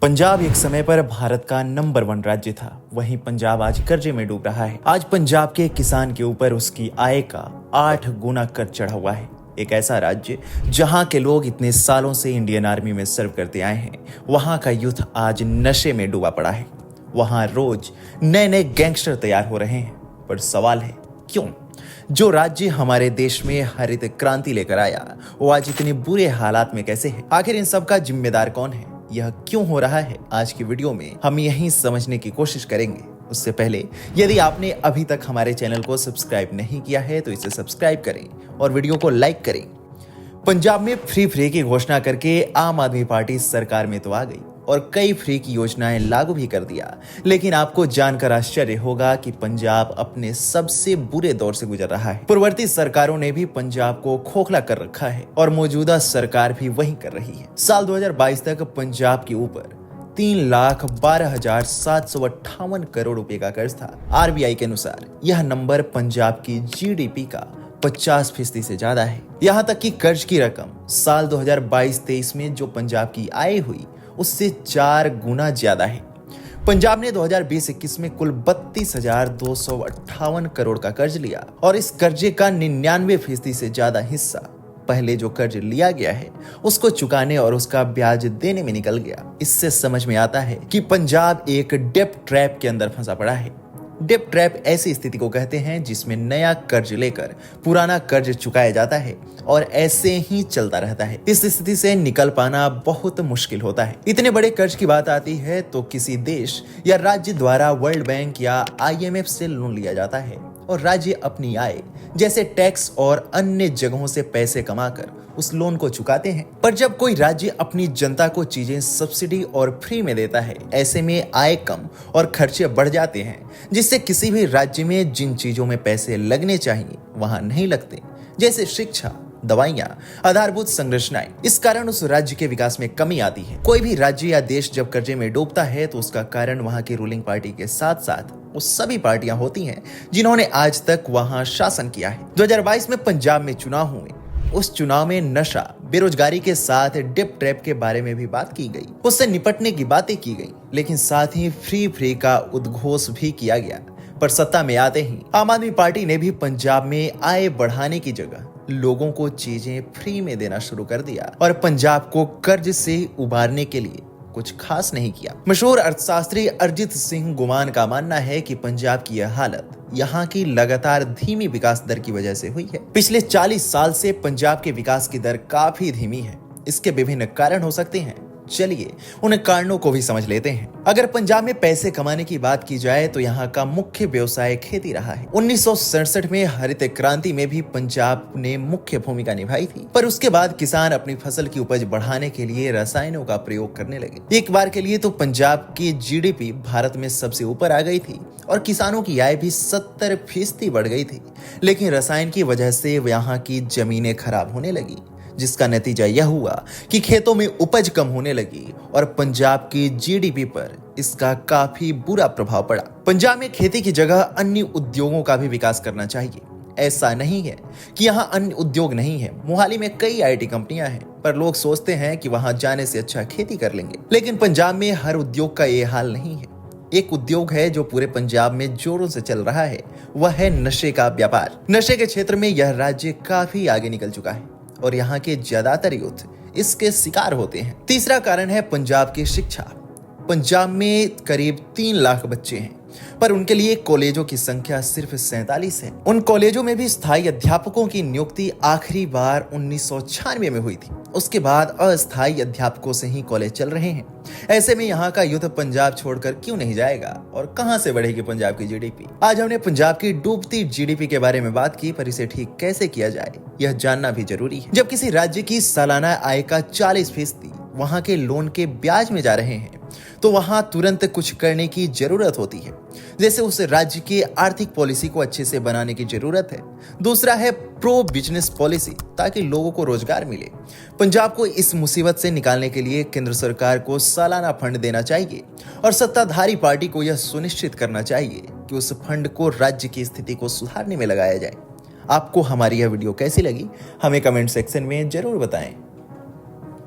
पंजाब एक समय पर भारत का नंबर 1 राज्य था। वहीं पंजाब आज कर्जे में डूब रहा है। आज पंजाब के किसान के ऊपर उसकी आय का 8 गुना कर चढ़ा हुआ है। एक ऐसा राज्य जहां के लोग इतने सालों से इंडियन आर्मी में सर्व करते आए हैं, वहां का यूथ आज नशे में डूबा पड़ा है। वहां रोज नए नए गैंगस्टर तैयार हो रहे हैं। पर सवाल है, क्यों? जो राज्य हमारे देश में हरित क्रांति लेकर आया, वो आज इतने बुरे हालात में कैसे है? आखिर इन सब का जिम्मेदार कौन है? यह क्यों हो रहा है? आज की वीडियो में हम यही समझने की कोशिश करेंगे। उससे पहले यदि आपने अभी तक हमारे चैनल को सब्सक्राइब नहीं किया है तो इसे सब्सक्राइब करें और वीडियो को लाइक करें। पंजाब में फ्री की घोषणा करके आम आदमी पार्टी सरकार में तो आ गई और कई फ्री की योजनाएं लागू भी कर दिया, लेकिन आपको जानकर आश्चर्य होगा कि पंजाब अपने सबसे बुरे दौर से गुजर रहा है। पूर्ववर्ती सरकारों ने भी पंजाब को खोखला कर रखा है और मौजूदा सरकार भी वही कर रही है। साल 2022 तक पंजाब के ऊपर 3,12,758 करोड़ रुपए का कर्ज था। आरबीआई के अनुसार यह नंबर पंजाब की जीडीपी का 50% से ज्यादा है। यहाँ तक कि कर्ज की रकम साल 2022-23 में जो पंजाब की आय हुई उससे 4 गुना ज्यादा है। पंजाब ने 2020-21 में कुल 32,258 करोड़ का कर्ज लिया और इस कर्जे का 99% से ज्यादा हिस्सा पहले जो कर्ज लिया गया है उसको चुकाने और उसका ब्याज देने में निकल गया। इससे समझ में आता है कि पंजाब एक डेब्ट ट्रैप के अंदर फंसा पड़ा है। डेब्ट ट्रैप ऐसी स्थिति को कहते हैं जिसमें नया कर्ज लेकर पुराना कर्ज चुकाया जाता है और ऐसे ही चलता रहता है। इस स्थिति से निकल पाना बहुत मुश्किल होता है। इतने बड़े कर्ज की बात आती है तो किसी देश या राज्य द्वारा वर्ल्ड बैंक या IMF से लोन लिया जाता है और राज्य अपनी आय जैसे टैक्स और अन्य जगहों से पैसे कमाकर उस लोन को चुकाते हैं। पर जब कोई राज्य अपनी जनता को चीजें सब्सिडी और फ्री में देता है, ऐसे में आय कम और खर्चे बढ़ जाते हैं, जिससे किसी भी राज्य में जिन चीजों में पैसे लगने चाहिए वहां नहीं लगते, जैसे शिक्षा, दवाइयां, आधारभूत संरचनाएं। इस कारण उस राज्य के विकास में कमी आती है। कोई भी राज्य या देश जब कर्जे में डूबता है तो उसका कारण वहां की रूलिंग पार्टी के साथ साथ वो सभी पार्टियां होती हैं जिन्होंने आज तक वहां शासन किया है। 2022 में पंजाब में चुनाव हुए। उस चुनाव में नशा, बेरोजगारी के साथ डेब्ट ट्रैप के बारे में भी बात की गई, उससे निपटने की बातें की गई, लेकिन साथ ही फ्री का उद्घोष भी किया गया। पर सत्ता में आते ही आम आदमी पार्टी ने भी पंजाब में आय बढ़ाने की जगह लोगों को चीजें फ्री में देना शुरू कर दिया और पंजाब को कर्ज से उबारने के लिए कुछ खास नहीं किया। मशहूर अर्थशास्त्री अरिजीत सिंह गुमान का मानना है कि पंजाब की यह हालत यहाँ की लगातार धीमी विकास दर की वजह से हुई है। पिछले 40 साल से पंजाब के विकास की दर काफी धीमी है। इसके विभिन्न कारण हो सकते हैं। चलिए उन कारणों को भी समझ लेते हैं। अगर पंजाब में पैसे कमाने की बात की जाए तो यहाँ का मुख्य व्यवसाय खेती रहा है। 1967 में हरित क्रांति में भी पंजाब ने मुख्य भूमिका निभाई थी, पर उसके बाद किसान अपनी फसल की उपज बढ़ाने के लिए रसायनों का प्रयोग करने लगे। एक बार के लिए तो पंजाब की जीडीपी भारत में सबसे ऊपर आ गई थी और किसानों की आय भी 70% बढ़ गई थी, लेकिन रसायन की वजह से यहाँ की जमीनें खराब होने लगी, जिसका नतीजा यह हुआ कि खेतों में उपज कम होने लगी और पंजाब की जीडीपी पर इसका काफी बुरा प्रभाव पड़ा। पंजाब में खेती की जगह अन्य उद्योगों का भी विकास करना चाहिए। ऐसा नहीं है कि यहाँ अन्य उद्योग नहीं है। मोहाली में कई IT कंपनियां हैं, पर लोग सोचते हैं कि वहां जाने से अच्छा खेती कर लेंगे। लेकिन पंजाब में हर उद्योग का ये हाल नहीं है। एक उद्योग है जो पूरे पंजाब में जोरों से चल रहा है, वह है नशे का व्यापार। नशे के क्षेत्र में यह राज्य काफी आगे निकल चुका है और यहाँ के ज्यादातर यूथ इसके शिकार होते हैं। तीसरा कारण है पंजाब की शिक्षा। पंजाब में करीब 3 लाख बच्चे हैं, पर उनके लिए कॉलेजों की संख्या सिर्फ 47 है। उन कॉलेजों में भी स्थायी अध्यापकों की नियुक्ति आखिरी बार 1996 में हुई थी। उसके बाद अस्थायी अध्यापकों से ही कॉलेज चल रहे हैं। ऐसे में यहाँ का यूथ पंजाब छोड़कर क्यों नहीं जाएगा और कहां से बढ़ेगी पंजाब की जीडीपी? आज हमने पंजाब की डूबती जीडीपी के बारे में बात की, पर इसे ठीक कैसे किया जाए यह जानना भी जरूरी है। जब किसी राज्य की सालाना आय का 40% वहां के लोन के ब्याज में जा रहे हैं तो वहां तुरंत कुछ करने की जरूरत होती है। जैसे उस राज्य की आर्थिक पॉलिसी को अच्छे से बनाने की जरूरत है। दूसरा है प्रो बिजनेस पॉलिसी, ताकि लोगों को रोजगार मिले। पंजाब को इस मुसीबत से निकालने के लिए केंद्र सरकार को सालाना फंड देना चाहिए और सत्ताधारी पार्टी को यह सुनिश्चित करना चाहिए कि उस फंड को राज्य की स्थिति को सुधारने में लगाया जाए। आपको हमारी यह वीडियो कैसी लगी हमें कमेंट सेक्शन में जरूर बताएं।